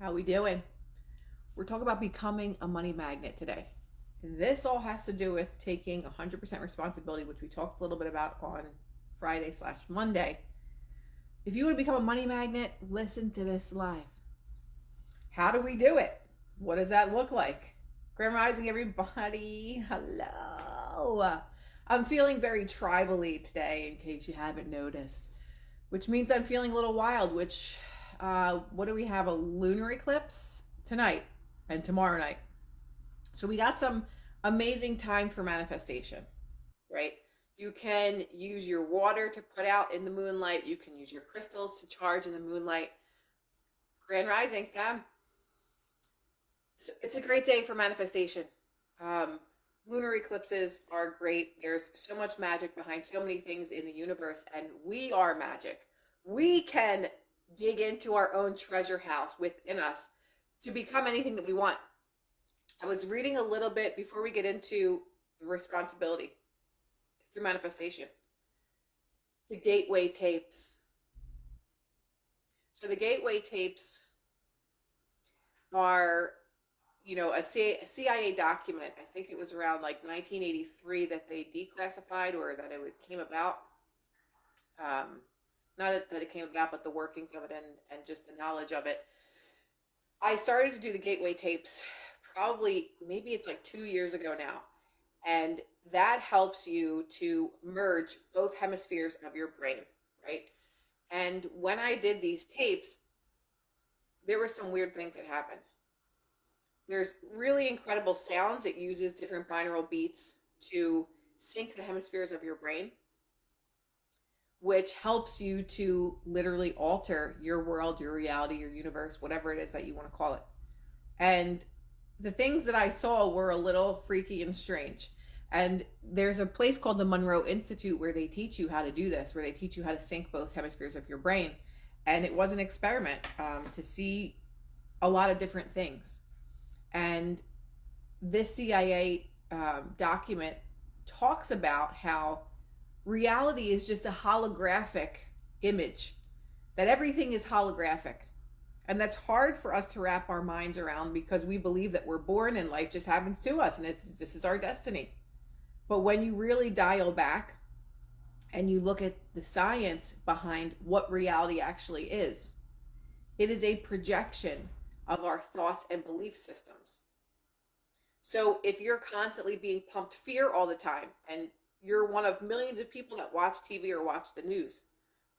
How we doing? We're talking about becoming a money magnet today. And this all has to do with taking 100% responsibility, which we talked a little bit about on Friday/Monday. If you want to become a money magnet, listen to this live. How do we do it? What does that look like? Grand Rising, everybody. Hello. I'm feeling very tribally today, in case you haven't noticed, which means I'm feeling a little wild, what do we have? A lunar eclipse tonight and tomorrow night. So we got some amazing time for manifestation, right? You can use your water to put out in the moonlight. You can use your crystals to charge in the moonlight. Grand Rising, fam. So it's a great day for manifestation. Lunar eclipses are great. There's so much magic behind so many things in the universe, and we are magic. We can dig into our own treasure house within us to become anything that we want. I was reading a little bit before we get into the responsibility through manifestation. The gateway tapes. So the gateway tapes are, a CIA document. I think it was around like 1983 that they declassified, or that it came about. Not that it came about, but the workings of it and just the knowledge of it. I started to do the gateway tapes probably, maybe it's like 2 years ago now. And that helps you to merge both hemispheres of your brain, right? And when I did these tapes, there were some weird things that happened. There's really incredible sounds. It uses different binaural beats to sync the hemispheres of your brain, which helps you to literally alter your world, your reality, your universe, whatever it is that you want to call it. And the things that I saw were a little freaky and strange. And there's a place called the Monroe Institute where they teach you how to do this, where they teach you how to sync both hemispheres of your brain. And it was an experiment to see a lot of different things. And this CIA document talks about how reality is just a holographic image, that everything is holographic. And that's hard for us to wrap our minds around because we believe that we're born and life just happens to us and this is our destiny. But when you really dial back and you look at the science behind what reality actually is, it is a projection of our thoughts and belief systems. So if you're constantly being pumped fear all the time, and you're one of millions of people that watch TV or watch the news,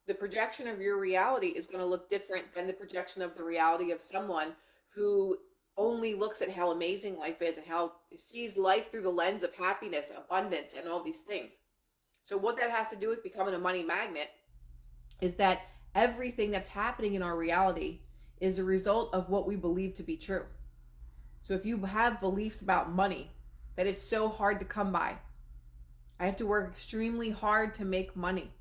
the projection of your reality is going to look different than the projection of the reality of someone who only looks at how amazing life is and how sees life through the lens of happiness, abundance, and all these things. So what that has to do with becoming a money magnet is that everything that's happening in our reality is a result of what we believe to be true. So if you have beliefs about money that it's so hard to come by, I have to work extremely hard to make money.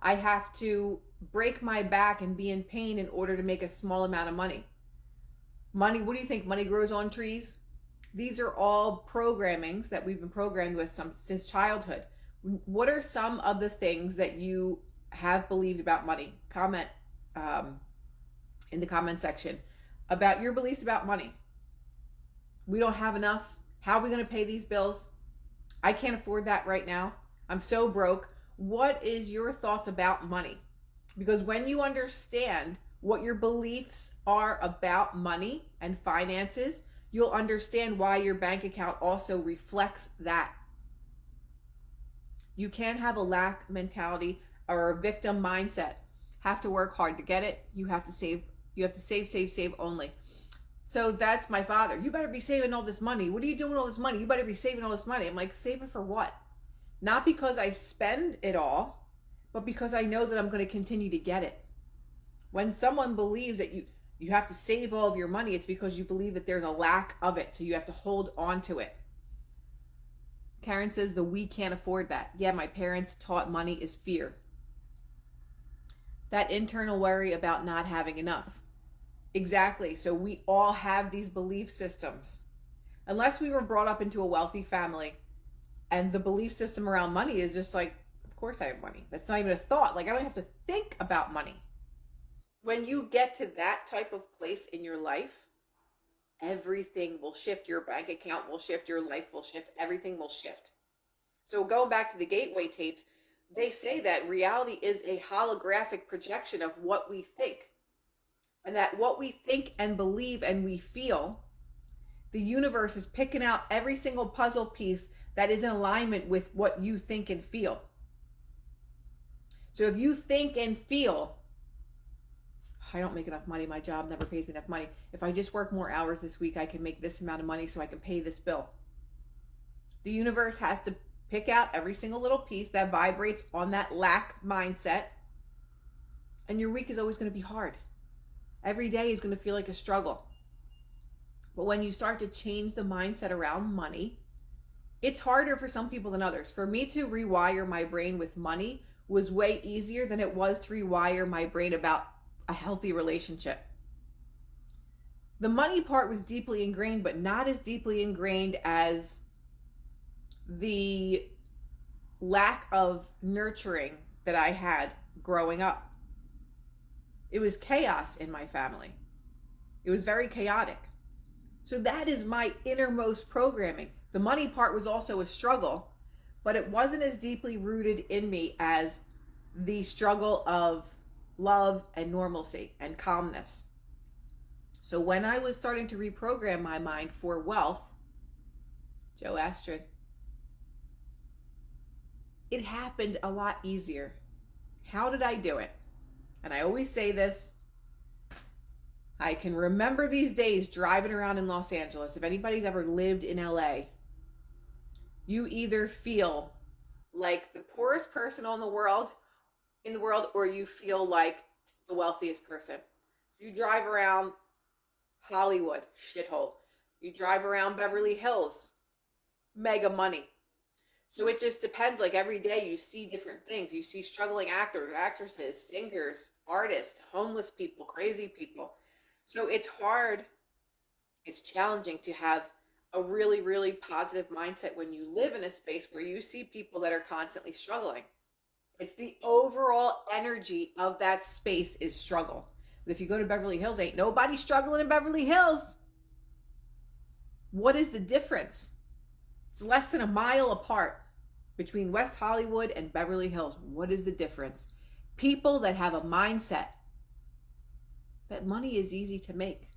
I have to break my back and be in pain in order to make a small amount of money. Money, what do you think? Money grows on trees? These are all programmings that we've been programmed with since childhood. What are some of the things that you have believed about money? Comment in the comment section about your beliefs about money. We don't have enough. How are we going to pay these bills? I can't afford that right now. I'm so broke. What is your thoughts about money? Because when you understand what your beliefs are about money and finances, you'll understand why your bank account also reflects that. You can't have a lack mentality or a victim mindset. Have to work hard to get it. You have to save. You have to save only. So that's my father. You better be saving all this money. What are you doing with all this money? You better be saving all this money. I'm like, save it for what? Not because I spend it all, but because I know that I'm going to continue to get it. When someone believes that you have to save all of your money, it's because you believe that there's a lack of it. So you have to hold on to it. Karen says we can't afford that. Yeah, my parents taught money is fear. That internal worry about not having enough. Exactly. So we all have these belief systems. Unless we were brought up into a wealthy family and the belief system around money is just like, of course I have money. That's not even a thought. Like, I don't have to think about money. When you get to that type of place in your life, everything will shift. Your bank account will shift, your life will shift, everything will shift. So going back to the gateway tapes, they say that reality is a holographic projection of what we think. And that what we think and believe and we feel, the universe is picking out every single puzzle piece that is in alignment with what you think and feel. So if you think and feel, I don't make enough money, my job never pays me enough money. If I just work more hours this week, I can make this amount of money so I can pay this bill. The universe has to pick out every single little piece that vibrates on that lack mindset. And your week is always going to be hard. Every day is going to feel like a struggle. But when you start to change the mindset around money, it's harder for some people than others. For me to rewire my brain with money was way easier than it was to rewire my brain about a healthy relationship. The money part was deeply ingrained, but not as deeply ingrained as the lack of nurturing that I had growing up. It was chaos in my family. It was very chaotic. So that is my innermost programming. The money part was also a struggle, but it wasn't as deeply rooted in me as the struggle of love and normalcy and calmness. So when I was starting to reprogram my mind for wealth, Joe Astrid, it happened a lot easier. How did I do it? And I always say this, I can remember these days driving around in Los Angeles. If anybody's ever lived in LA, you either feel like the poorest person in the world, or you feel like the wealthiest person. You drive around Hollywood, shithole. You drive around Beverly Hills, mega money. So it just depends. Like every day you see different things. You see struggling actors, actresses, singers, artists, homeless people, crazy people. So it's hard, it's challenging to have a really, really positive mindset when you live in a space where you see people that are constantly struggling. It's the overall energy of that space is struggle. But if you go to Beverly Hills, ain't nobody struggling in Beverly Hills. What is the difference? It's less than a mile apart between West Hollywood and Beverly Hills. What is the difference? People that have a mindset that money is easy to make.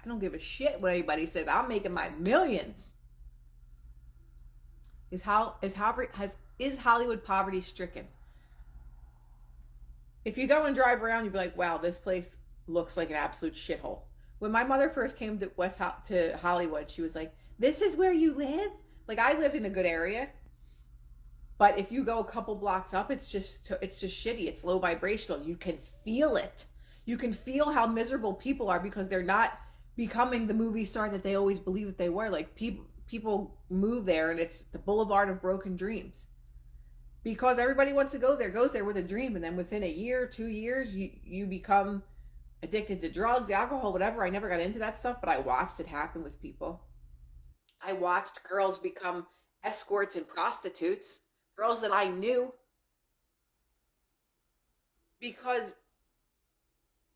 I don't give a shit what anybody says. I'm making my millions. Is Hollywood poverty stricken? If you go and drive around, you'd be like, wow, this place looks like an absolute shithole. When my mother first came to Hollywood, she was like, this is where you live? Like, I lived in a good area. But if you go a couple blocks up, it's just shitty. It's low vibrational. You can feel it. You can feel how miserable people are because they're not becoming the movie star that they always believed that they were. Like, people move there and it's the boulevard of broken dreams. Because everybody wants to go there, goes there with a dream, and then within a year, 2 years, you become addicted to drugs, alcohol, whatever. I never got into that stuff, but I watched it happen with people. I watched girls become escorts and prostitutes, girls that I knew, because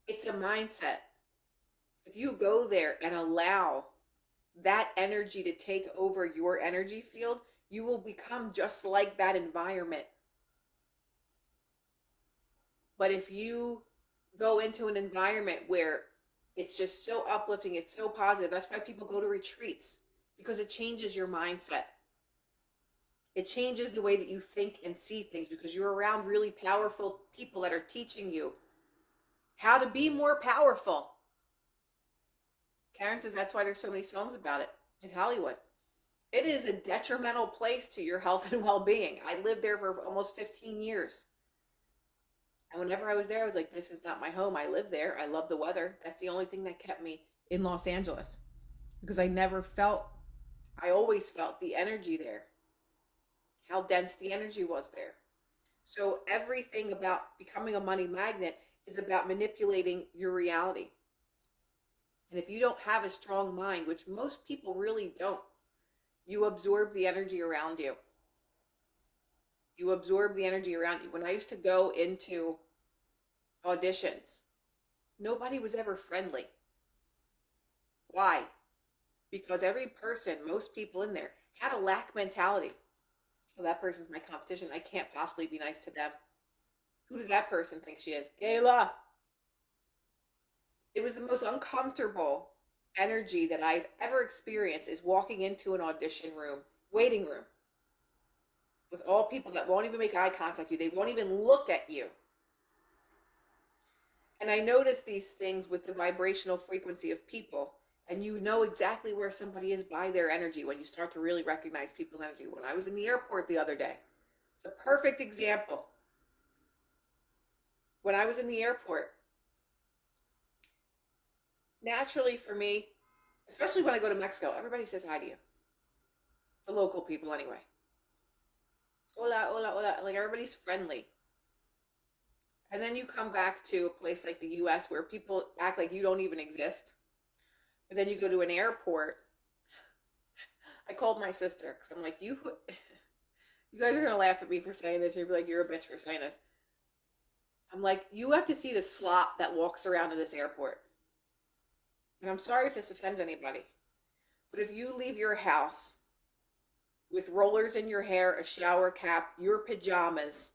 it's a mindset. If you go there and allow that energy to take over your energy field, you will become just like that environment. But if you go into an environment where it's just so uplifting, it's so positive, that's why people go to retreats, because it changes your mindset. It changes the way that you think and see things, because you're around really powerful people that are teaching you how to be more powerful. Karen says that's why there's so many songs about it in Hollywood. It is a detrimental place to your health and well-being. I lived there for almost 15 years. And whenever I was there, I was like, this is not my home. I live there. I love the weather. That's the only thing that kept me in Los Angeles. Because I always felt the energy there. How dense the energy was there. So everything about becoming a money magnet is about manipulating your reality. And if you don't have a strong mind, which most people really don't, you absorb the energy around you. You absorb the energy around you. When I used to go into auditions, nobody was ever friendly. Why? Because every person, most people in there, had a lack mentality. Well, that person's my competition. I can't possibly be nice to them. Who does that person think she is? Gayla. It was the most uncomfortable energy that I've ever experienced is walking into an audition room, waiting room, with all people that won't even make eye contact with you. They won't even look at you. And I notice these things with the vibrational frequency of people. And you know exactly where somebody is by their energy when you start to really recognize people's energy. When I was in the airport the other day, it's a perfect example. When I was in the airport, naturally for me, especially when I go to Mexico, everybody says hi to you. The local people anyway. Hola, hola, hola. Like everybody's friendly. And then you come back to a place like the US where people act like you don't even exist. But then you go to an airport. I called my sister because I'm like, you guys are going to laugh at me for saying this. You'll be like, you're a bitch for saying this. I'm like, you have to see the slop that walks around in this airport. And I'm sorry if this offends anybody. But if you leave your house with rollers in your hair, a shower cap, your pajamas,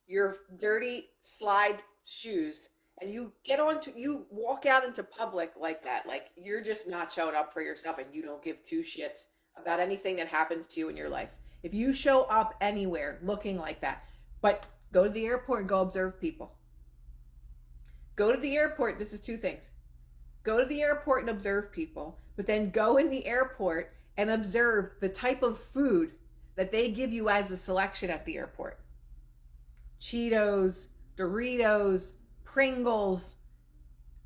your dirty slide shoes, and you walk out into public like that, like you're just not showing up for yourself and you don't give two shits about anything that happens to you in your life. If you show up anywhere looking like that, but go to the airport and go observe people. Go to the airport, this is two things. Go to the airport and observe people, but then go in the airport and observe the type of food that they give you as a selection at the airport. Cheetos, Doritos, Pringles,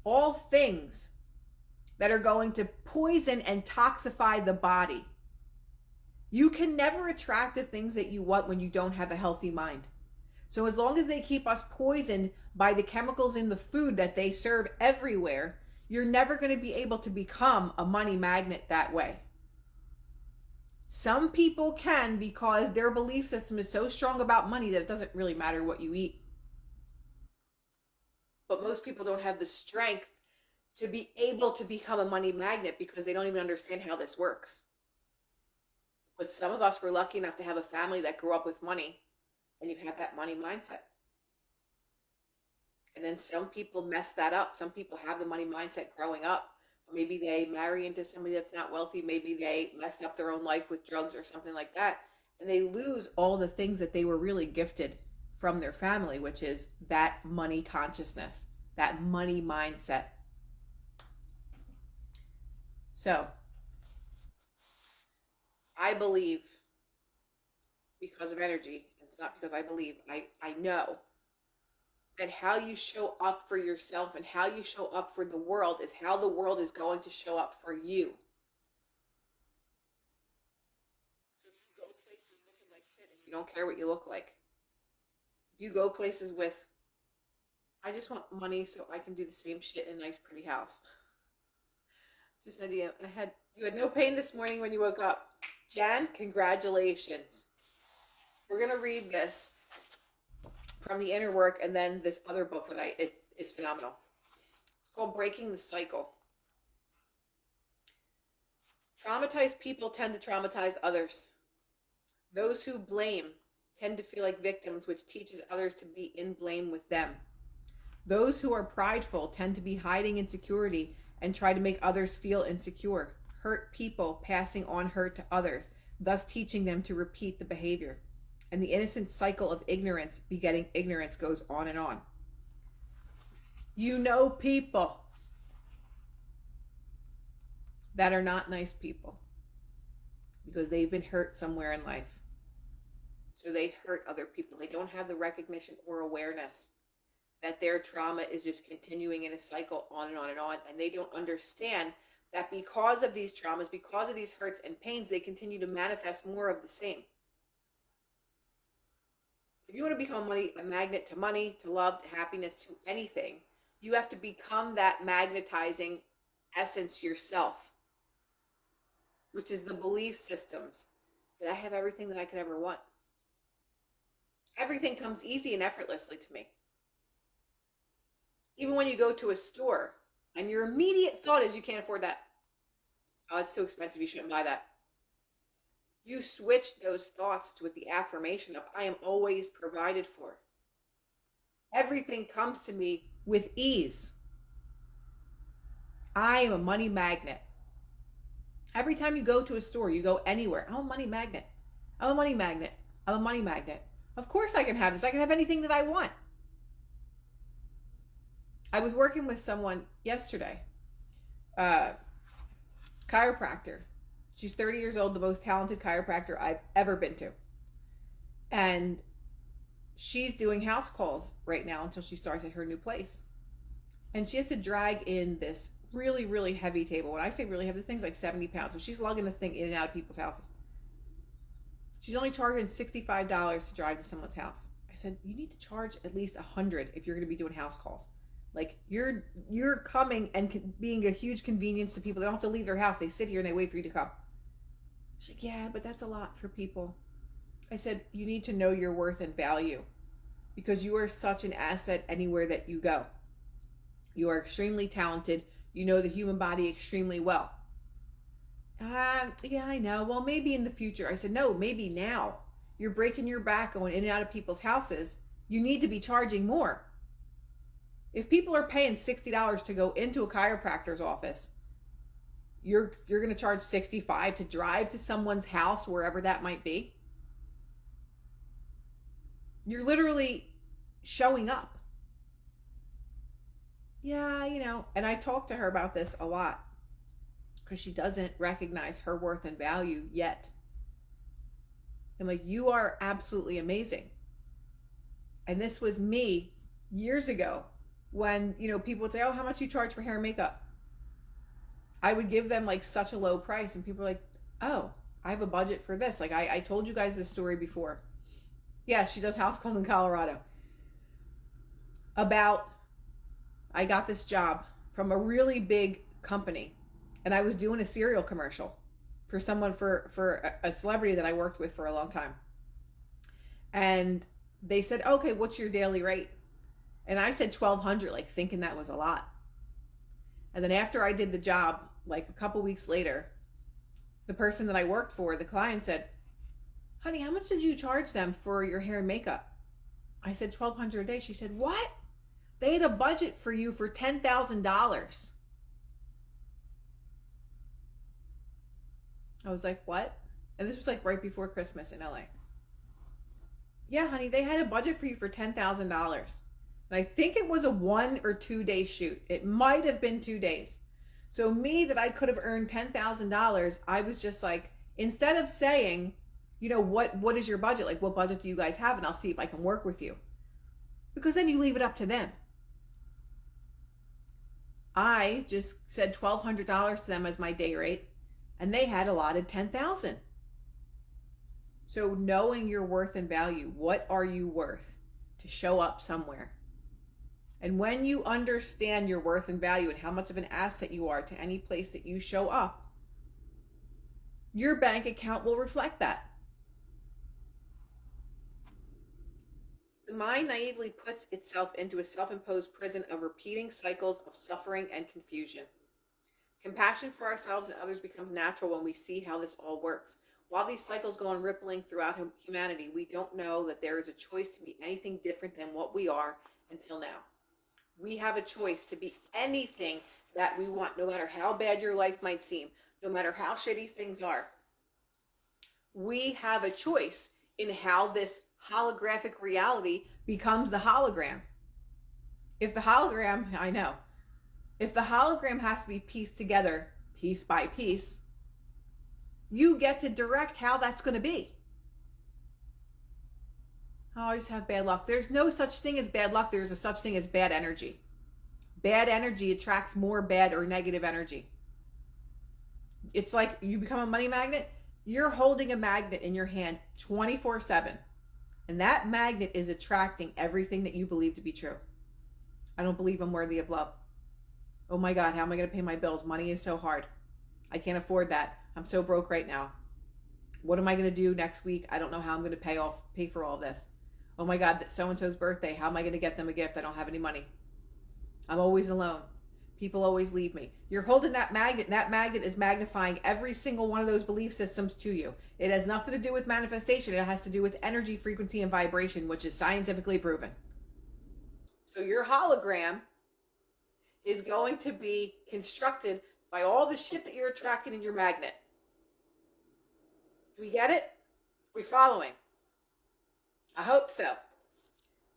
all things that are going to poison and toxify the body. You can never attract the things that you want when you don't have a healthy mind. So as long as they keep us poisoned by the chemicals in the food that they serve everywhere, you're never going to be able to become a money magnet that way. Some people can because their belief system is so strong about money that it doesn't really matter what you eat. But most people don't have the strength to be able to become a money magnet because they don't even understand how this works. But some of us were lucky enough to have a family that grew up with money, and you have that money mindset. And then some people mess that up. Some people have the money mindset growing up. Maybe they marry into somebody that's not wealthy. Maybe they messed up their own life with drugs or something like that. And they lose all the things that they were really gifted from their family, which is that money consciousness, that money mindset. So, I believe because of energy, it's not because I believe, I know that how you show up for yourself and how you show up for the world is how the world is going to show up for you. So if you go places looking like shit and you don't care what you look like, if you go places with, I just want money so I can do the same shit in a nice pretty house. Just an idea. You had no pain this morning when you woke up. Jan, congratulations. We're going to read this from the inner work and then this other book that is phenomenal. It's called Breaking the Cycle. Traumatized people tend to traumatize others. Those who blame tend to feel like victims, which teaches others to be in blame with them. Those who are prideful tend to be hiding insecurity and try to make others feel insecure. Hurt people passing on hurt to others, thus teaching them to repeat the behavior. And the innocent cycle of ignorance begetting ignorance goes on and on. You know people that are not nice people because they've been hurt somewhere in life. So they hurt other people. They don't have the recognition or awareness that their trauma is just continuing in a cycle on and on and on. And they don't understand that because of these traumas, because of these hurts and pains, they continue to manifest more of the same. If you want to become a magnet to money, to love, to happiness, to anything, you have to become that magnetizing essence yourself, which is the belief systems that I have everything that I could ever want. Everything comes easy and effortlessly to me. Even when you go to a store and your immediate thought is you can't afford that. Oh, it's too expensive. You shouldn't buy that. You switch those thoughts with the affirmation of I am always provided for. Everything comes to me with ease. I am a money magnet. Every time you go to a store, you go anywhere. I'm a money magnet. I'm a money magnet. I'm a money magnet. Of course I can have this. I can have anything that I want. I was working with someone yesterday, chiropractor. She's 30 years old, the most talented chiropractor I've ever been to. And she's doing house calls right now until she starts at her new place. And she has to drag in this really, really heavy table. When I say really heavy, the thing's like 70 pounds. So she's lugging this thing in and out of people's houses. She's only charging $65 to drive to someone's house. I said, you need to charge at least $100 if you're going to be doing house calls. Like you're coming and being a huge convenience to people. They don't have to leave their house. They sit here and they wait for you to come. She's like, yeah, but that's a lot for people. I said, you need to know your worth and value because you are such an asset anywhere that you go. You are extremely talented. You know the human body extremely well. Yeah, I know. Well, maybe in the future. I said, no, maybe now. You're breaking your back going in and out of people's houses. You need to be charging more. If people are paying $60 to go into a chiropractor's office, you're going to charge $65 to drive to someone's house, wherever that might be. You're literally showing up. Yeah, and I talk to her about this a lot because she doesn't recognize her worth and value yet. I'm like, you are absolutely amazing. And this was me years ago when, people would say, oh, how much you charge for hair and makeup? I would give them like such a low price and people are like, oh, I have a budget for this. Like I told you guys this story before. Yeah, she does house calls in Colorado. I got this job from a really big company and I was doing a cereal commercial for someone, for a celebrity that I worked with for a long time. And they said, okay, what's your daily rate? And I said $1,200, like thinking that was a lot. And then after I did the job, like a couple weeks later, the person that I worked for, the client said, honey, how much did you charge them for your hair and makeup? I said $1,200 a day. She said, what? They had a budget for you for $10,000. I was like, what? And this was like right before Christmas in LA. Yeah, honey, they had a budget for you for $10,000. And I think it was a 1 or 2 day shoot. It might have been 2 days. So me that I could have earned $10,000, I was just like, instead of saying, what is your budget? Like, what budget do you guys have? And I'll see if I can work with you. Because then you leave it up to them. I just said $1,200 to them as my day rate, and they had allotted $10,000. So knowing your worth and value, what are you worth to show up somewhere? And when you understand your worth and value and how much of an asset you are to any place that you show up, your bank account will reflect that. The mind naively puts itself into a self-imposed prison of repeating cycles of suffering and confusion. Compassion for ourselves and others becomes natural when we see how this all works. While these cycles go on rippling throughout humanity, we don't know that there is a choice to be anything different than what we are until now. We have a choice to be anything that we want, no matter how bad your life might seem, no matter how shitty things are. We have a choice in how this holographic reality becomes the hologram. If the hologram has to be pieced together piece by piece, you get to direct how that's going to be. Oh, I just have bad luck. There's no such thing as bad luck. There's a such thing as bad energy. Bad energy attracts more bad or negative energy. It's like you become a money magnet. You're holding a magnet in your hand 24/7. And that magnet is attracting everything that you believe to be true. I don't believe I'm worthy of love. Oh my God, how am I going to pay my bills? Money is so hard. I can't afford that. I'm so broke right now. What am I going to do next week? I don't know how I'm going to pay for all this. Oh my God, so-and-so's birthday. How am I going to get them a gift? I don't have any money. I'm always alone. People always leave me. You're holding that magnet, and that magnet is magnifying every single one of those belief systems to you. It has nothing to do with manifestation. It has to do with energy, frequency, and vibration, which is scientifically proven. So your hologram is going to be constructed by all the shit that you're attracting in your magnet. Do we get it? We following? I hope so.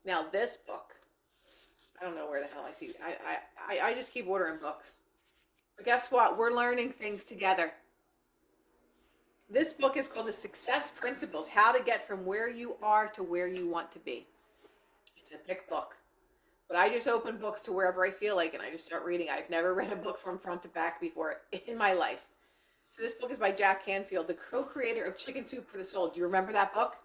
Now this book, I don't know where the hell I see it. I just keep ordering books. But guess what? We're learning things together. This book is called The Success Principles, How to Get from Where You Are to Where You Want to Be. It's a thick book. But I just open books to wherever I feel like, and I just start reading. I've never read a book from front to back before in my life. So this book is by Jack Canfield, the co-creator of Chicken Soup for the Soul. Do you remember that book?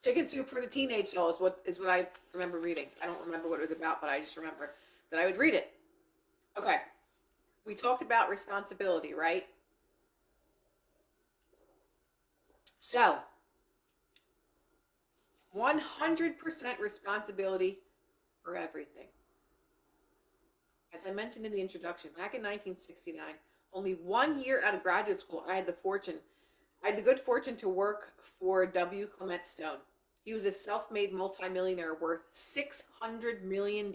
Chicken Soup for the Teenage Soul is what I remember reading. I don't remember what it was about, but I just remember that I would read it. Okay. We talked about responsibility, right? So, 100% responsibility for everything. As I mentioned in the introduction, back in 1969, only 1 year out of graduate school, I had the good fortune to work for W. Clement Stone. He was a self-made multimillionaire worth $600 million.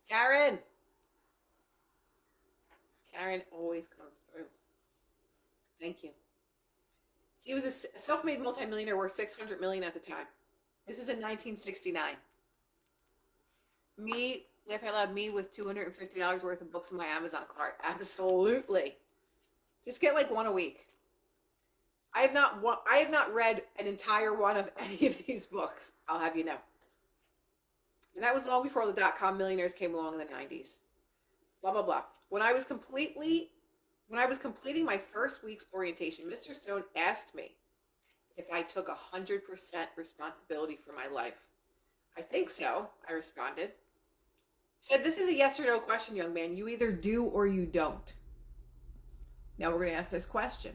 Karen always comes through. Thank you. He was a self-made multimillionaire worth $600 million at the time. This was in 1969. Me, laugh out loud, me with $250 worth of books in my Amazon cart. Absolutely. Just get like one a week. I have not read an entire one of any of these books, I'll have you know. And that was long before the dot-com millionaires came along in the 90s. Blah, blah, blah. When I was completing my first week's orientation, Mr. Stone asked me if I took 100% responsibility for my life. I think so, I responded. He said, this is a yes or no question, young man. You either do or you don't. Now we're going to ask this question.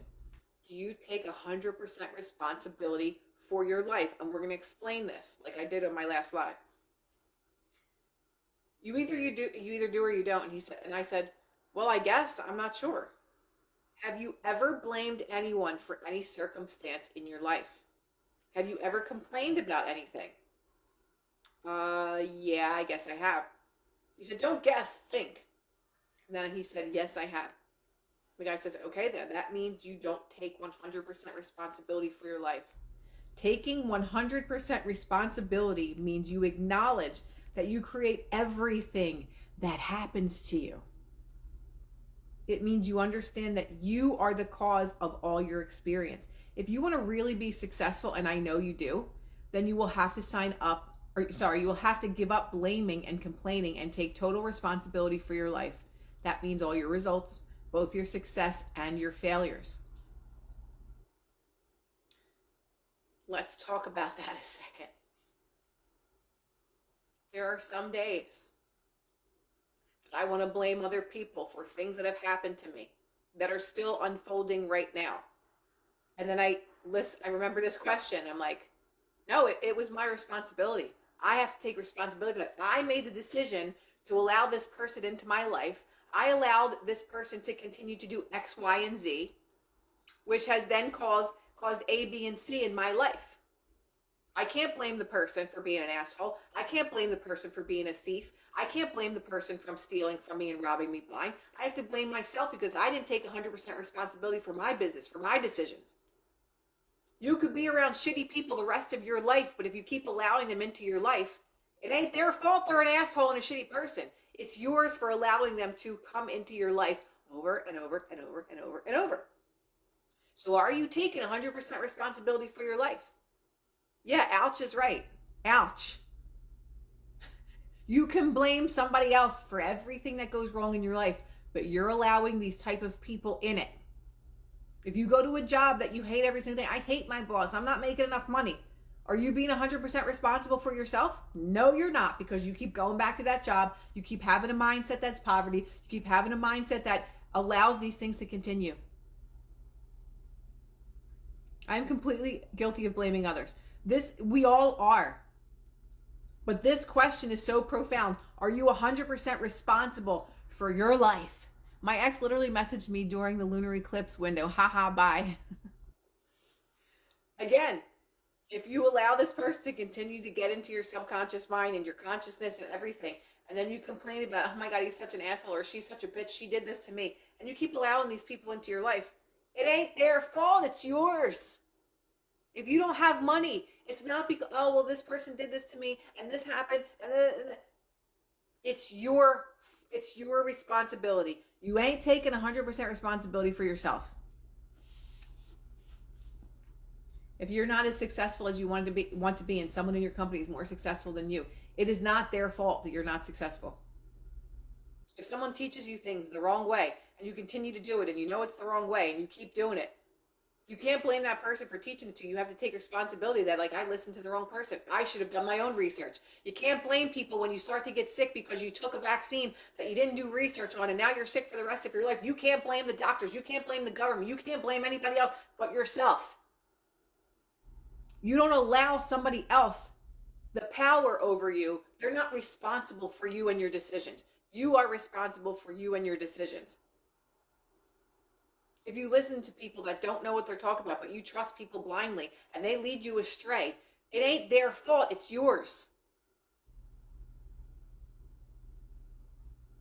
Do you take 100% responsibility for your life? And we're going to explain this like I did on my last live. You either do or you don't. And I said, well, I guess I'm not sure. Have you ever blamed anyone for any circumstance in your life? Have you ever complained about anything? Yeah, I guess I have. He said, don't guess, think. And then he said, yes, I have. The guy says, okay, then that means you don't take 100% responsibility for your life. Taking 100% responsibility means you acknowledge that you create everything that happens to you. It means you understand that you are the cause of all your experience. If you want to really be successful, and I know you do, then you will have to you will have to give up blaming and complaining and take total responsibility for your life. That means all your results, both your success and your failures. Let's talk about that a second. There are some days that I want to blame other people for things that have happened to me that are still unfolding right now. And then I remember this question. I'm like, no, it was my responsibility. I have to take responsibility for that. I made the decision to allow this person into my life. I allowed this person to continue to do X, Y, and Z, which has then caused A, B, and C in my life. I can't blame the person for being an asshole. I can't blame the person for being a thief. I can't blame the person from stealing from me and robbing me blind. I have to blame myself because I didn't take 100% responsibility for my business, for my decisions. You could be around shitty people the rest of your life, but if you keep allowing them into your life, it ain't their fault they're an asshole and a shitty person. It's yours for allowing them to come into your life over and over and over and over and over. So are you taking 100% responsibility for your life? Yeah, ouch is right. Ouch. You can blame somebody else for everything that goes wrong in your life, but you're allowing these type of people in it. If you go to a job that you hate every single day, I hate my boss, I'm not making enough money. Are you being 100% responsible for yourself? No, you're not, because you keep going back to that job. You keep having a mindset that's poverty. You keep having a mindset that allows these things to continue. I'm completely guilty of blaming others. We all are. But this question is so profound. Are you 100% responsible for your life? My ex literally messaged me during the lunar eclipse window. Haha, bye. Again, if you allow this person to continue to get into your subconscious mind and your consciousness and everything, and then you complain about, oh my God, he's such an asshole, or she's such a bitch, she did this to me, and you keep allowing these people into your life, it ain't their fault, it's yours. If you don't have money, it's not because, oh, well, this person did this to me, and this happened, and then it's your responsibility. You ain't taking 100% responsibility for yourself. If you're not as successful as you want to be, and someone in your company is more successful than you, it is not their fault that you're not successful. If someone teaches you things the wrong way and you continue to do it and you know it's the wrong way and you keep doing it, you can't blame that person for teaching it to you. You have to take responsibility that, like, I listened to the wrong person. I should have done my own research. You can't blame people when you start to get sick because you took a vaccine that you didn't do research on and now you're sick for the rest of your life. You can't blame the doctors. You can't blame the government. You can't blame anybody else but yourself. You don't allow somebody else the power over you. They're not responsible for you and your decisions. You are responsible for you and your decisions. If you listen to people that don't know what they're talking about, but you trust people blindly and they lead you astray, it ain't their fault, it's yours.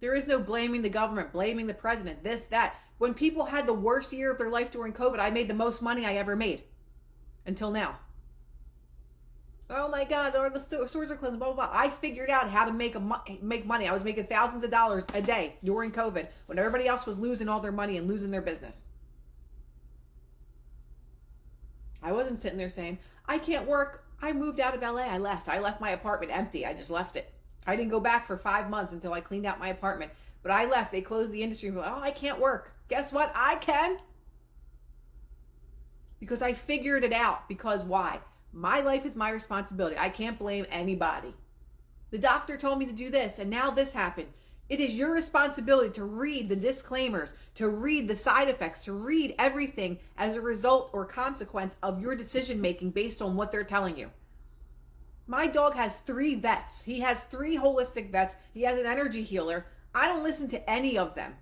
There is no blaming the government, blaming the president, this, that. When people had the worst year of their life during COVID, I made the most money I ever made until now. Oh my God, or the stores are closing, blah, blah, blah. I figured out how to make money. I was making thousands of dollars a day during COVID when everybody else was losing all their money and losing their business. I wasn't sitting there saying, I can't work. I moved out of LA. I left. I left my apartment empty. I just left it. I didn't go back for 5 months until I cleaned out my apartment. But I left. They closed the industry. Oh, I can't work. Guess what? I can. Because I figured it out. Because why? My life is my responsibility. I can't blame anybody. The doctor told me to do this, and now this happened. It is your responsibility to read the disclaimers, to read the side effects, to read everything as a result or consequence of your decision making based on what they're telling you. My dog has 3 vets. He has 3 holistic vets. He has an energy healer. I don't listen to any of them.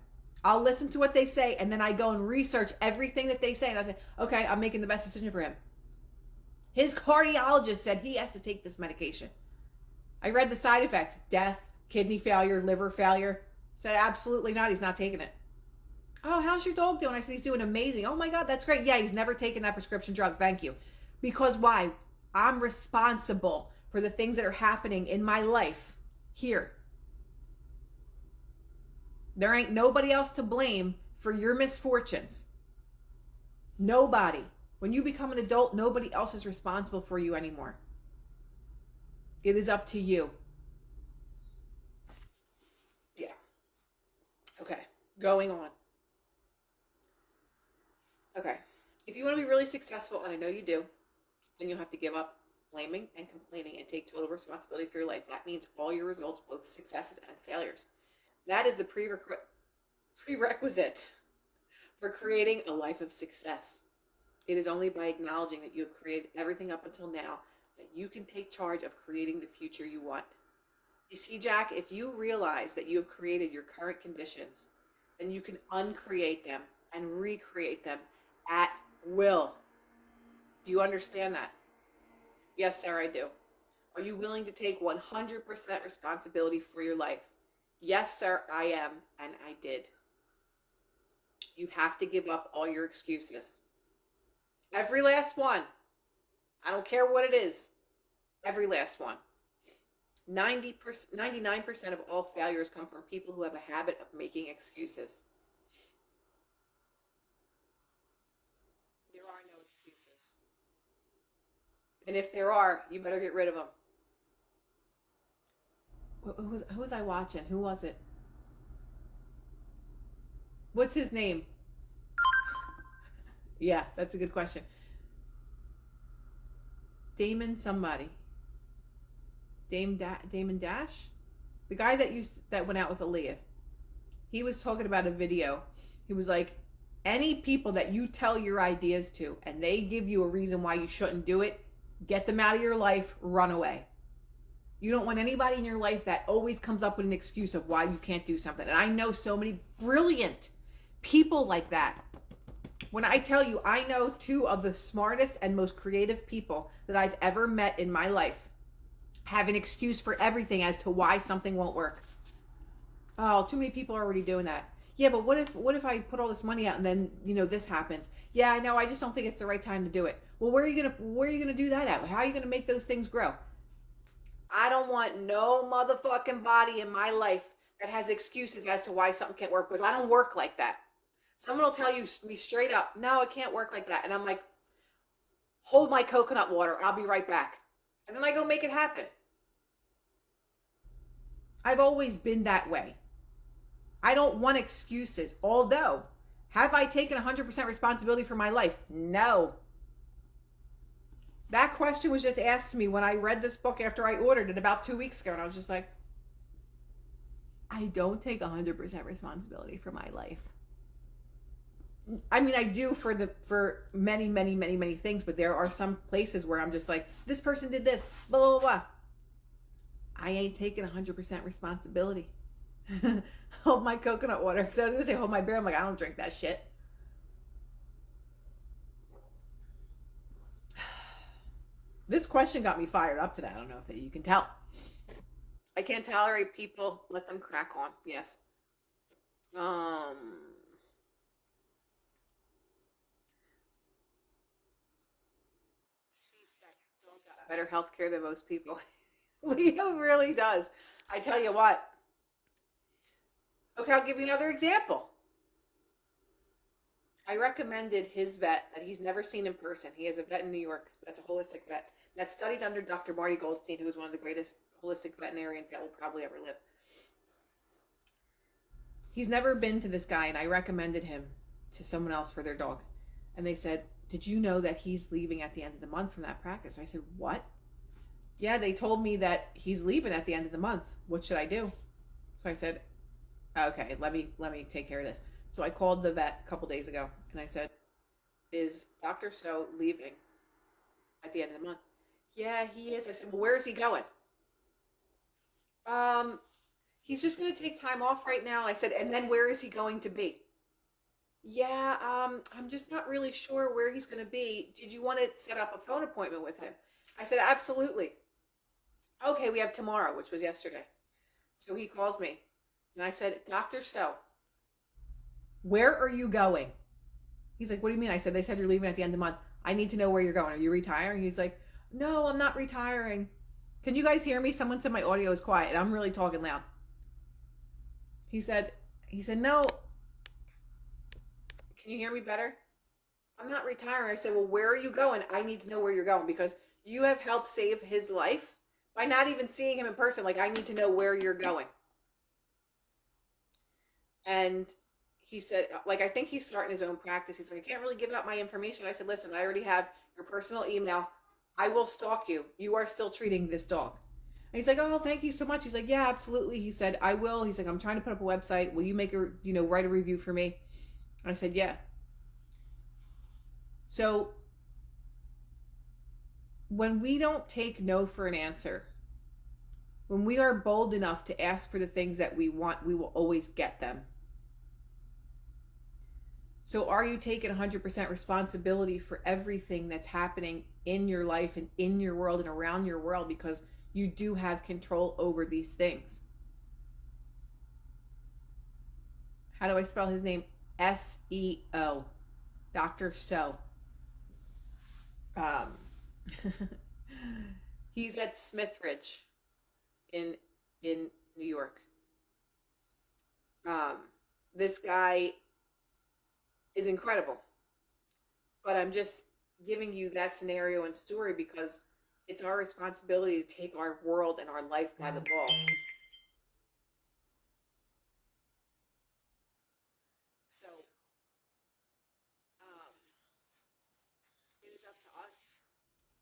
I'll listen to what they say, and then I go and research everything that they say, and I say, okay, I'm making the best decision for him. His cardiologist said he has to take this medication. I read the side effects: death, kidney failure, liver failure. Said absolutely not. He's not taking it. Oh, how's your dog doing? I said, he's doing amazing. Oh my God, that's great. Yeah, he's never taken that prescription drug. Thank you. Because why? I'm responsible for the things that are happening in my life here. There ain't nobody else to blame for your misfortunes. Nobody. When you become an adult, nobody else is responsible for you anymore. It is up to you. Yeah. Okay, going on. Okay, if you want to be really successful, and I know you do, then you'll have to give up blaming and complaining and take total responsibility for your life. That means all your results, both successes and failures. That is the prerequisite for creating a life of success. It is only by acknowledging that you have created everything up until now that you can take charge of creating the future you want. You see, Jack, if you realize that you have created your current conditions, then you can uncreate them and recreate them at will. Do you understand that? Yes, sir, I do. Are you willing to take 100% responsibility for your life? Yes, sir, I am, and I did. You have to give up all your excuses. Every last one. I don't care what it is. Every last one. 99% of all failures come from people who have a habit of making excuses. There are no excuses. And if there are, you better get rid of them. Who was I watching? Who was it? What's his name? Yeah, that's a good question. Damon somebody. Damon Dash? The guy that went out with Aaliyah. He was talking about a video. He was like, any people that you tell your ideas to and they give you a reason why you shouldn't do it, get them out of your life, run away. You don't want anybody in your life that always comes up with an excuse of why you can't do something. And I know so many brilliant people like that. When I tell you, I know two of the smartest and most creative people that I've ever met in my life have an excuse for everything as to why something won't work. Oh, too many people are already doing that. Yeah, but what if I put all this money out and then, this happens? Yeah, I know, I just don't think it's the right time to do it. Well, where are you gonna do that at? How are you gonna make those things grow? I don't want no motherfucking body in my life that has excuses as to why something can't work, because I don't work like that. Someone will tell you me straight up, no, it can't work like that. And I'm like, hold my coconut water. I'll be right back. And then I go make it happen. I've always been that way. I don't want excuses. Although, have I taken 100% responsibility for my life? No. That question was just asked to me when I read this book after I ordered it about 2 weeks ago. And I was just like, I don't take 100% responsibility for my life. I mean, I do for many, many, many, many things, but there are some places where I'm just like, this person did this, blah, blah, blah. I ain't taking 100% responsibility. Hold my coconut water. Because I was going to say hold my beer. I'm like, I don't drink that shit. This question got me fired up today. I don't know if you can tell. I can't tolerate people. Let them crack on. Yes. Better health care than most people. Leo really does. I tell you what. Okay, I'll give you another example. I recommended his vet that he's never seen in person. He has a vet in New York that's a holistic vet that studied under Dr. Marty Goldstein, who is one of the greatest holistic veterinarians that will probably ever live. He's never been to this guy, and I recommended him to someone else for their dog. And they said, did you know that he's leaving at the end of the month from that practice? I said, what? Yeah, they told me that he's leaving at the end of the month. What should I do? So I said, okay, let me take care of this. So I called the vet a couple days ago and I said, is Dr. So leaving at the end of the month? Yeah, he is. I said, well, where is he going? He's just going to take time off right now. I said, and then where is he going to be? Yeah, I'm just not really sure where he's going to be. Did you want to set up a phone appointment with him? I said, absolutely. Okay, we have tomorrow, which was yesterday. So he calls me and I said, Dr. So, where are you going? He's like, what do you mean? I said, they said you're leaving at the end of the month. I need to know where you're going. Are you retiring? He's like, no, I'm not retiring. Can you guys hear me? Someone said my audio is quiet. I'm really talking loud. He said, no. Can you hear me better? I'm not retiring. I said, well, where are you going? I need to know where you're going because you have helped save his life by not even seeing him in person. Like, I need to know where you're going. And he said, like, I think he's starting his own practice. He's like, I can't really give out my information. I said, listen, I already have your personal email. I will stalk you. You are still treating this dog. And he's like, oh, thank you so much. He's like, yeah, absolutely. He said, I will. He's like, I'm trying to put up a website. Will you write a review for me? I said, yeah. So when we don't take no for an answer, when we are bold enough to ask for the things that we want, we will always get them. So are you taking 100% responsibility for everything that's happening in your life and in your world and around your world, because you do have control over these things? How do I spell his name? S-E-O. Dr. So. He's at Smithridge in New York. This guy is incredible. But I'm just giving you that scenario and story because it's our responsibility to take our world and our life by the balls. So, it is up to us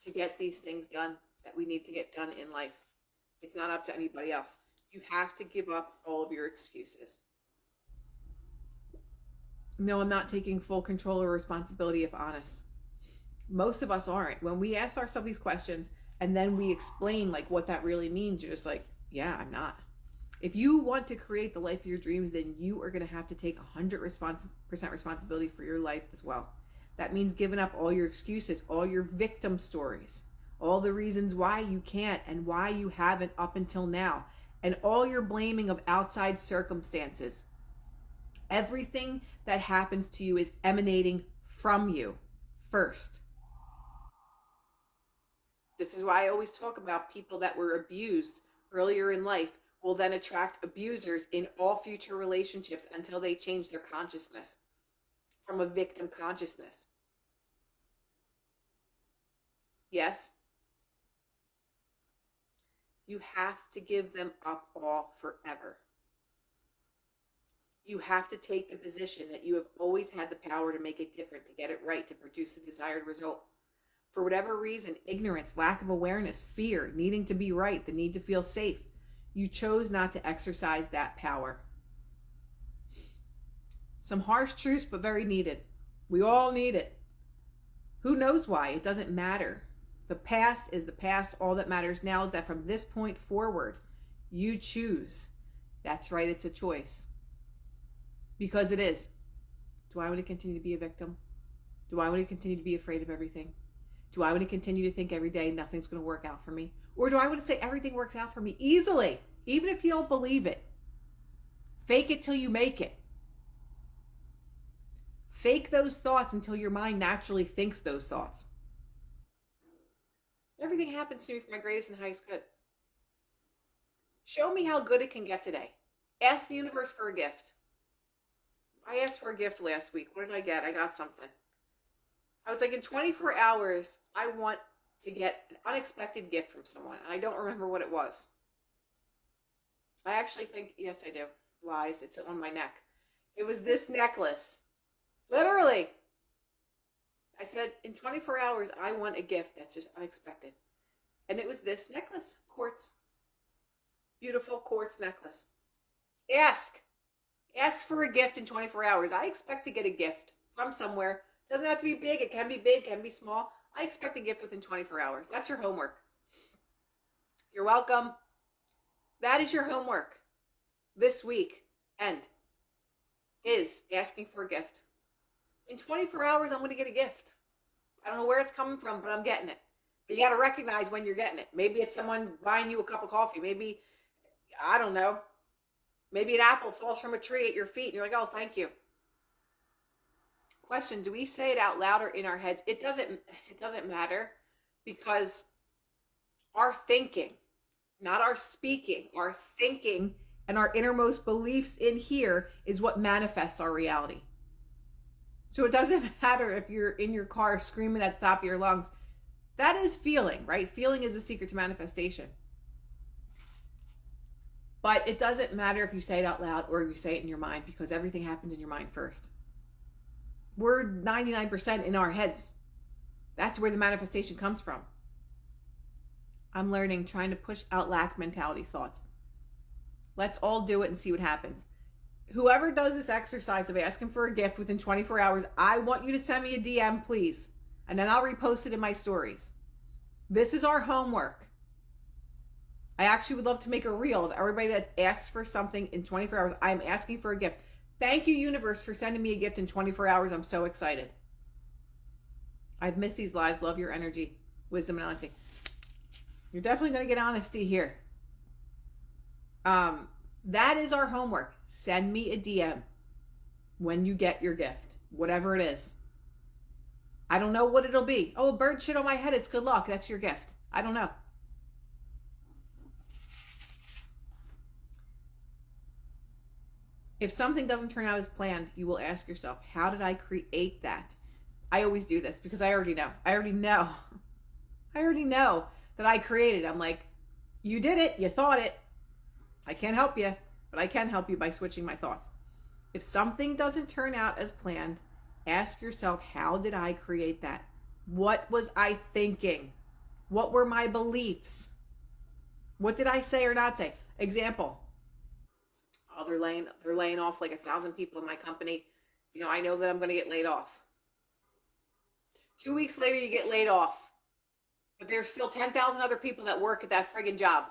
to get these things done that we need to get done in life. It's not up to anybody else. You have to give up all of your excuses. No, I'm not taking full control or responsibility if honest. Most of us aren't. When we ask ourselves these questions, And then we explain like what that really means. You're just like, yeah, I'm not. If you want to create the life of your dreams, then you are going to have to take 100% responsibility for your life as well. That means giving up all your excuses, all your victim stories, all the reasons why you can't and why you haven't up until now, and all your blaming of outside circumstances. Everything that happens to you is emanating from you first. This is why I always talk about people that were abused earlier in life will then attract abusers in all future relationships until they change their consciousness from a victim consciousness. Yes, you have to give them up all forever. You have to take the position that you have always had the power to make it different, to get it right, to produce the desired result. For whatever reason, ignorance, lack of awareness, fear, needing to be right, the need to feel safe, you chose not to exercise that power. Some harsh truths, but very needed. We all need it. Who knows why? It doesn't matter. The past is the past. All that matters now is that from this point forward, you choose. That's right, it's a choice. Because it is. Do I want to continue to be a victim? Do I want to continue to be afraid of everything? Do I want to continue to think every day nothing's going to work out for me? Or do I want to say everything works out for me easily, even if you don't believe it? Fake it till you make it. Fake those thoughts until your mind naturally thinks those thoughts. Everything happens to me for my greatest and highest good. Show me how good it can get today. Ask the universe for a gift. I asked for a gift last week. What did I get? I got something. I was like, in 24 hours, I want to get an unexpected gift from someone. And I don't remember what it was. I actually think, yes, I do. Lies. It's on my neck. It was this necklace. Literally. I said, in 24 hours, I want a gift that's just unexpected. And it was this necklace. Quartz. Beautiful quartz necklace. Ask. Ask for a gift in 24 hours. I expect to get a gift from somewhere. Doesn't have to be big. It can be big, can be small. I expect a gift within 24 hours. That's your homework. You're welcome. That is your homework this week. End. Is asking for a gift. In 24 hours, I'm going to get a gift. I don't know where it's coming from, but I'm getting it. But you got to recognize when you're getting it. Maybe it's someone buying you a cup of coffee. Maybe, I don't know. Maybe an apple falls from a tree at your feet and you're like, oh, thank you. Question, do we say it out loud or in our heads? It doesn't matter, because our thinking, not our speaking, our thinking and our innermost beliefs in here is what manifests our reality. So it doesn't matter if you're in your car screaming at the top of your lungs. That is feeling, right? Feeling is a secret to manifestation. But it doesn't matter if you say it out loud or if you say it in your mind, because everything happens in your mind first. We're 99% in our heads. That's where the manifestation comes from. I'm learning, trying to push out lack mentality thoughts. Let's all do it and see what happens. Whoever does this exercise of asking for a gift within 24 hours, I want you to send me a DM, please. And then I'll repost it in my stories. This is our homework. I actually would love to make a reel of everybody that asks for something in 24 hours. I'm asking for a gift. Thank you, universe, for sending me a gift in 24 hours. I'm so excited. I've missed these lives. Love your energy, wisdom, and honesty. You're definitely going to get honesty here. That is our homework. Send me a DM when you get your gift, whatever it is. I don't know what it'll be. Oh, a bird shit on my head. It's good luck. That's your gift. I don't know. If something doesn't turn out as planned, you will ask yourself, how did I create that? I always do this because I already know. I already know that I created. I'm like, you did it. You thought it. I can't help you, but I can help you by switching my thoughts. If something doesn't turn out as planned, ask yourself, how did I create that? What was I thinking? What were my beliefs? What did I say or not say? Example. Oh, they're laying off like 1,000 people in my company. You know, I know that I'm going to get laid off. 2 weeks later, you get laid off. But there's still 10,000 other people that work at that friggin' job.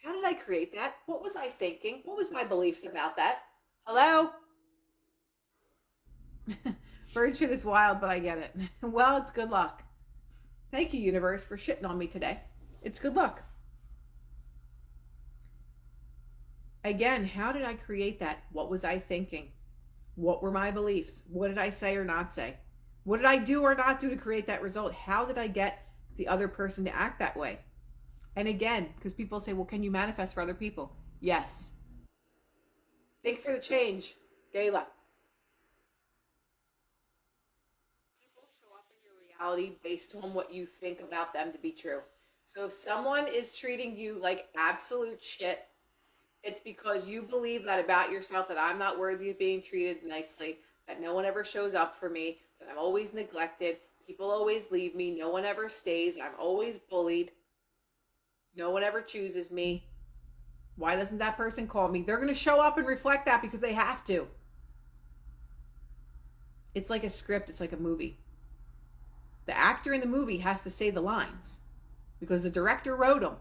How did I create that? What was I thinking? What was my beliefs about that? Hello? Bird shit is wild, but I get it. Well, it's good luck. Thank you, universe, for shitting on me today. It's good luck. Again, how did I create that? What was I thinking? What were my beliefs? What did I say or not say? What did I do or not do to create that result? How did I get the other person to act that way? And again, because people say, well, can you manifest for other people? Yes. Think for the change, Gayla. People show up in your reality based on what you think about them to be true. So if someone is treating you like absolute shit, it's because you believe that about yourself, that I'm not worthy of being treated nicely, that no one ever shows up for me, that I'm always neglected, people always leave me, no one ever stays, I'm always bullied, no one ever chooses me. Why doesn't that person call me? They're going to show up and reflect that because they have to. It's like a script, it's like a movie. The actor in the movie has to say the lines because the director wrote them.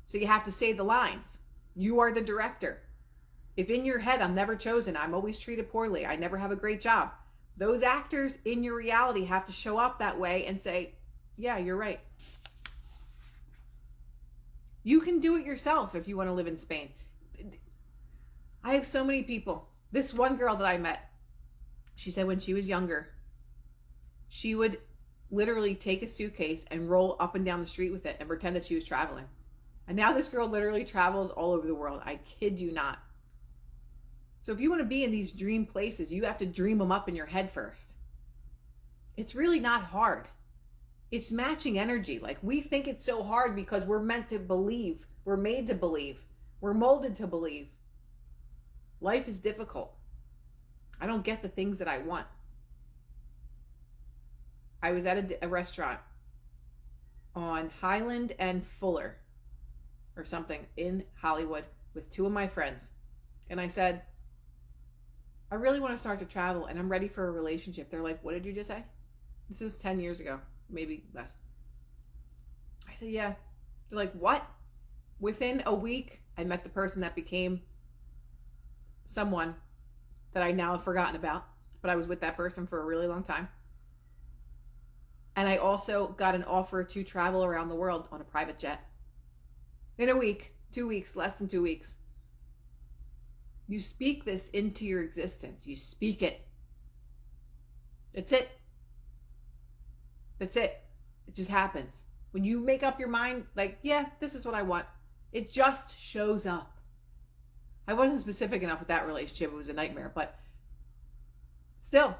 So you have to say the lines. You are the director. If in your head, I'm never chosen, I'm always treated poorly, I never have a great job, those actors in your reality have to show up that way and say, yeah, you're right. You can do it yourself if you want to live in Spain. I have so many people. This one girl that I met, she said when she was younger, she would literally take a suitcase and roll up and down the street with it and pretend that she was traveling. And now this girl literally travels all over the world. I kid you not. So if you want to be in these dream places, you have to dream them up in your head first. It's really not hard. It's matching energy. Like, we think it's so hard because we're meant to believe. We're made to believe. We're molded to believe. Life is difficult. I don't get the things that I want. I was at a restaurant on Highland and Fuller or something in Hollywood with two of my friends. And I said, I really want to start to travel and I'm ready for a relationship. They're like, what did you just say? This is 10 years ago, maybe less. I said, yeah. They're like, what? Within a week, I met the person that became someone that I now have forgotten about, but I was with that person for a really long time. And I also got an offer to travel around the world on a private jet. In a week, 2 weeks, less than 2 weeks. You speak this into your existence. You speak it. That's it. That's it. It just happens. When you make up your mind, like, yeah, this is what I want, it just shows up. I wasn't specific enough with that relationship. It was a nightmare, but still.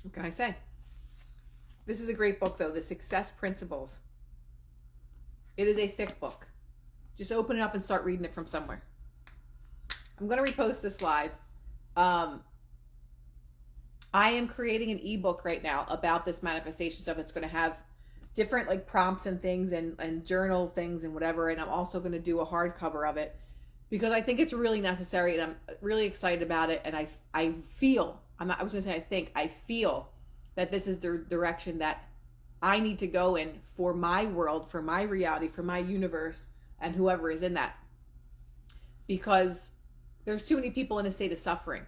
What can I say? This is a great book, though, The Success Principles. It is a thick book. Just open it up and start reading it from somewhere. I'm going to repost this live. I am creating an ebook right now about this manifestation stuff. It's going to have different like prompts and things and journal things and whatever. And I'm also going to do a hardcover of it because I think it's really necessary and I'm really excited about it. And I feel, I was going to say I feel that this is the direction that I need to go in for my world, for my reality, for my universe, and whoever is in that. Because there's too many people in a state of suffering.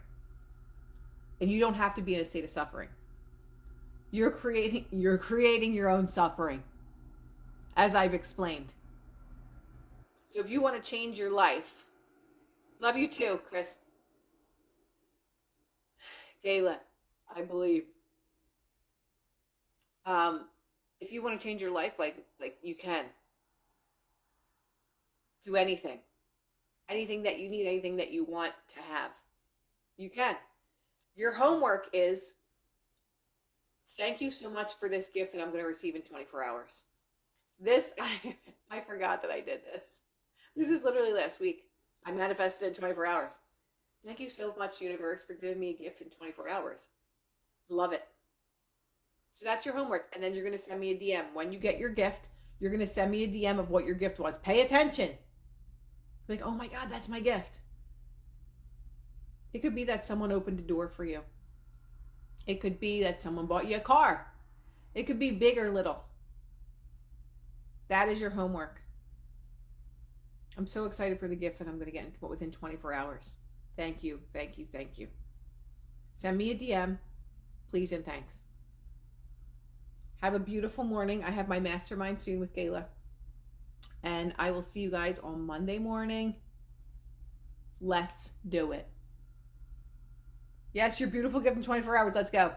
And you don't have to be in a state of suffering. You're creating your own suffering, as I've explained. So if you want to change your life, love you too, Chris. Gayla, I believe. If you want to change your life, like you can. Do anything that you need, anything that you want to have, you can. Your homework is, thank you so much for this gift that I'm going to receive in 24 hours. This, I forgot that I did this. This is literally last week. I manifested in 24 hours. Thank you so much, universe, for giving me a gift in 24 hours. Love it. So that's your homework. And then you're going to send me a DM. When you get your gift, you're going to send me a DM of what your gift was. Pay attention. Like, oh my God, that's my gift. It could be that someone opened a door for you. It could be that someone bought you a car. It could be big or little. That is your homework. I'm so excited for the gift that I'm going to get within 24 hours. Thank you, thank you, thank you. Send me a DM, please and thanks. Have a beautiful morning. I have my mastermind soon with Gayla. And I will see you guys on Monday morning. Let's do it. Yes, your beautiful gift in 24 hours. Let's go.